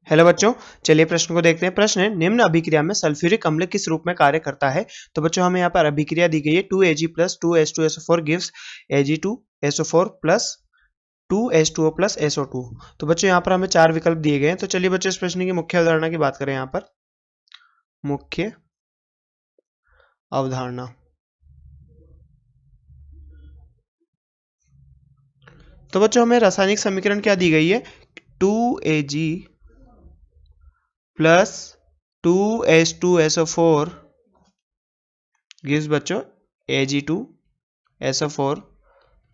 Hello बच्चों, चलिए प्रश्न को देखते हैं। प्रश्न है, निम्न अभिक्रिया में सल्फ्यूरिक अम्ल किस रूप में कार्य करता है। तो बच्चों हमें यहाँ पर अभिक्रिया दी गई है 2Ag plus 2H2SO4 gives Ag2SO4 plus 2H2O plus SO2। तो बच्चों यहाँ पर हमें चार विकल्प दिए गए हैं। तो चलिए बच्चों इस प्रश्न की मुख्य अवधारणा की बात करें। यहाँ पर मुख्य अवधारणा, तो बच्चों हमें रासायनिक समीकरण क्या दी गई है, 2Ag प्लस 2H2SO4 गिव्स बच्चों Ag2SO4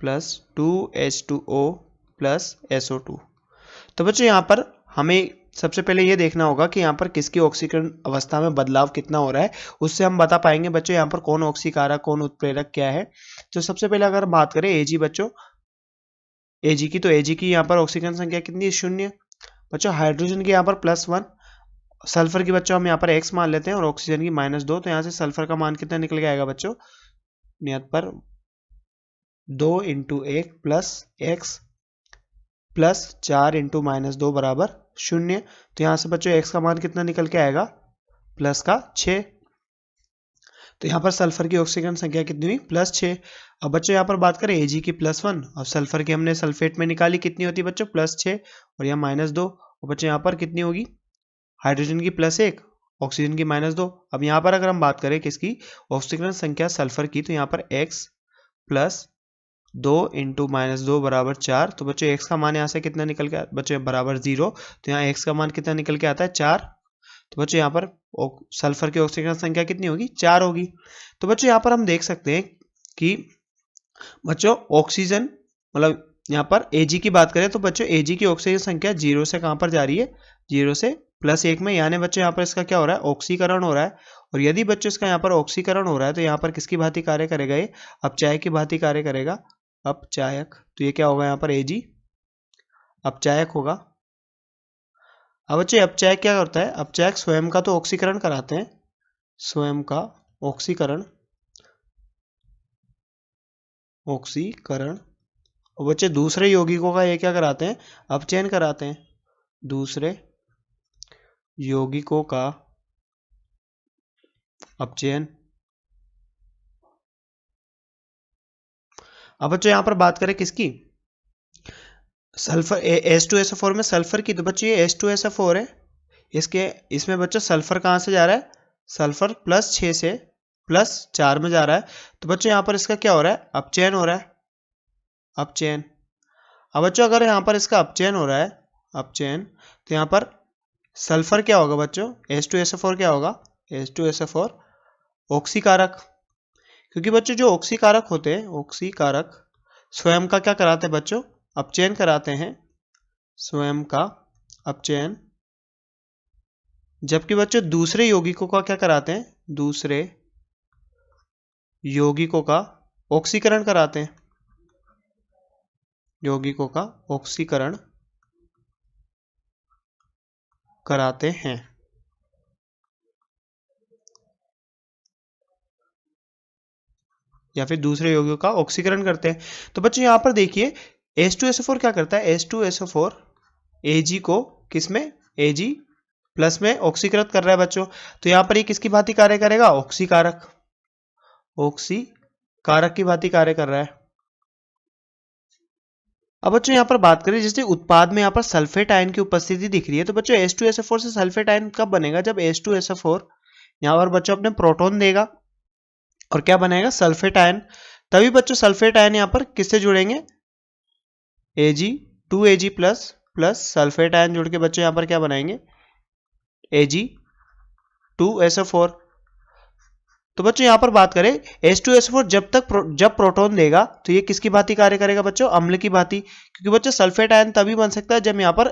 plus 2H2O plus SO2। तो बच्चों यहाँ पर हमें सबसे पहले ये देखना होगा कि यहाँ पर किसकी ऑक्सीकरण अवस्था में बदलाव कितना हो रहा है, उससे हम बता पाएंगे बच्चों यहाँ पर कौन ऑक्सीकारक कौन उत्प्रेरक क्या है। तो सबसे पहले अगर बात करें Ag बच्चों, Ag की, तो Ag की यहाँ पर ऑक्सीकरण संख्या कितनी है, 0। बच्चों हाइड्रोजन की यहाँ पर +1, सल्फर की बच्चों हम यहाँ पर x मान लेते हैं और ऑक्सीजन की -2। तो यहाँ से सल्फर का मान कितना निकल के आएगा बच्चों, नियत पर 2 × 1 प्लस x प्लस 4 × -2 बराबर 0। तो यहाँ से बच्चों x का मान कितना निकल के आएगा, प्लस का 6। तो यहाँ पर सल्फर की ऑक्सीकरण संख्या कितनी हुई, +6। अब बच्चों यहाँ पर बात करें Ag की +1 और सल्फर की हमने सल्फेट में निकाली, कितनी होती है बच्चों, +6 और यहाँ -2। और बच्चों यहाँ पर कितनी होगी, हाइड्रोजन की +1 ऑक्सीजन की -2। अब यहाँ पर अगर हम बात करें किसकी, ऑक्सीकरण संख्या सल्फर की, तो यहाँ पर x प्लस 2 × -2 बराबर 4। तो बच्चों x का मान यहाँ से कितना निकल के बच्चों बराबर 0। तो यहाँ x का मान कितना निकल के आता है, 4। तो बच्चों यहाँ पर सल्फर की ऑक्सीकरण संख्या कितनी होगी, 4 होगी। तो बच्चों यहाँ पर हम देख सकते हैं कि बच्चों ऑक्सीजन मतलब यहाँ पर Ag की बात करें तो बच्चों Ag की ऑक्सीजन संख्या 0 से कहाँ पर जा रही है, 0 से +1 में, यानी बच्चों यहाँ पर इसका क्या हो रहा है, ऑक्सीकरण हो रहा है। और यदि बच्चों इसका यहाँ पर ऑक्सीकरण हो रहा है तो यहाँ पर किसकी भांति कार्य करेगा, ये अपचायक की भांति कार्य करेगा, अपचायक। तो ये क्या होगा यहाँ पर Ag अपचायक होगा। अब बच्चे अपचायक क्या करता है, अपचायक स्वयं का तो ऑक्सीकरण कराते हैं, स्वयं का ऑक्सीकरण और बच्चे दूसरे यौगिकों का ये क्या कराते हैं, अपचयन कराते हैं, दूसरे यौगिकों का अपचयन। अब बच्चों यहां पर बात करें किसकी, सल्फर H2SO4 में सल्फर की, तो बच्चों ये H2SO4 है, इसमें बच्चों सल्फर कहां से जा रहा है, सल्फर +6 से +4 में जा रहा है। तो बच्चों यहां पर इसका क्या हो रहा है, अपचयन हो रहा है, अपचयन। अब बच्चों अगर यहां पर इसका अपचयन हो रहा है, अपचयन, तो यहां पर सल्फर क्या होगा बच्चों, H2SO4 क्या होगा, H2SO4 ऑक्सीकारक। क्योंकि बच्चों जो ऑक्सीकारक होते हैं, ऑक्सीकारक स्वयं का क्या कराते हैं बच्चों, अपचयन कराते हैं, स्वयं का अपचयन। जबकि बच्चों दूसरे यौगिकों का क्या कराते हैं, दूसरे यौगिकों का ऑक्सीकरण कराते हैं, यौगिकों का ऑक्सीकरण कराते हैं। या फिर दूसरे यौगिकों का ऑक्सीकरण करते हैं। तो बच्चों यहां पर देखिए H2SO4 क्या करता है, H2SO4 Ag को किसमें, Ag प्लस में ऑक्सीकृत कर रहा है बच्चों। तो यहां पर ये किसकी भांति कार्य करेगा, ऑक्सीकारक, ऑक्सीकारक की भांति कार्य कर रहा है। अब बच्चों यहां पर बात करें, जैसे उत्पाद में यहां पर सल्फेट आयन की उपस्थिति दिख रही है, तो बच्चों H2SO4 से सल्फेट आयन कब बनेगा, जब H2SO4 यहां पर बच्चों अपने प्रोटॉन देगा और क्या बनाएगा, सल्फेट आयन। तभी बच्चों सल्फेट आयन यहां पर किससे जुड़ेंगे,2Ag प्लस सल्फेट आयन जुड़ के बच्चों यहां पर क्या बनाएंगे, Ag2SO4। तो बच्चों यहां पर बात करें H2SO4 जब प्रोटॉन देगा तो ये किसकी भांति कार्य करेगा बच्चों, अम्ल की भांति। क्योंकि बच्चों सल्फेट आयन तभी बन सकता है जब यहां पर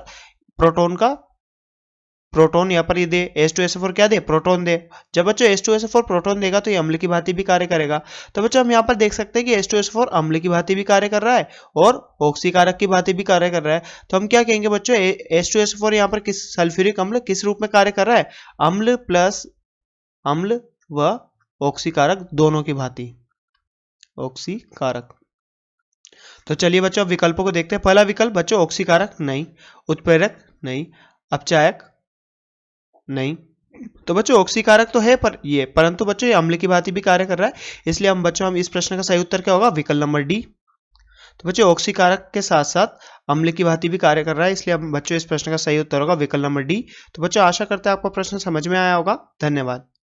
प्रोटॉन यहाँ पर ये दे, H2SO4 क्या दे, प्रोटॉन दे। जब बच्चों H2SO4 प्रोटॉन देगा तो ये अम्ल की भांति भी कार्य करेगा। तो बच्चों हम यहाँ पर देख सकते हैं कि H2SO4 अम्ल की भांति भी कार्य कर रहा है और ऑक्सीकारक की भांति भी कार्य कर रहा है। तो हम क्या कहेंगे बच्चों, H2SO4 यहाँ पर किस सल्फ्यूरिक अम्ल किस रूप में कार्य कर रहा है, अम्ल प्लस अम्ल व ऑक्सीकारक दोनों की भांति, ऑक्सीकारक। तो चलिए बच्चों अब विकल्पों को देखते हैं। पहला विकल्प बच्चों ऑक्सीकारक नहीं, उत्प्रेरक नहीं, अपचायक नहीं। तो बच्चों ऑक्सीकारक तो है पर ये, परंतु बच्चों ये अम्ल की भांति भी कार्य कर रहा है, इसलिए हम इस प्रश्न का सही उत्तर क्या होगा, विकल्प नंबर डी। तो बच्चों ऑक्सीकारक के साथ साथ अम्ल की भांति भी कार्य कर रहा है, इसलिए हम बच्चों इस प्रश्न का सही उत्तर होगा विकल्प नंबर डी। तो बच्चों आशा करते हैं आपको प्रश्न समझ में आया होगा। धन्यवाद।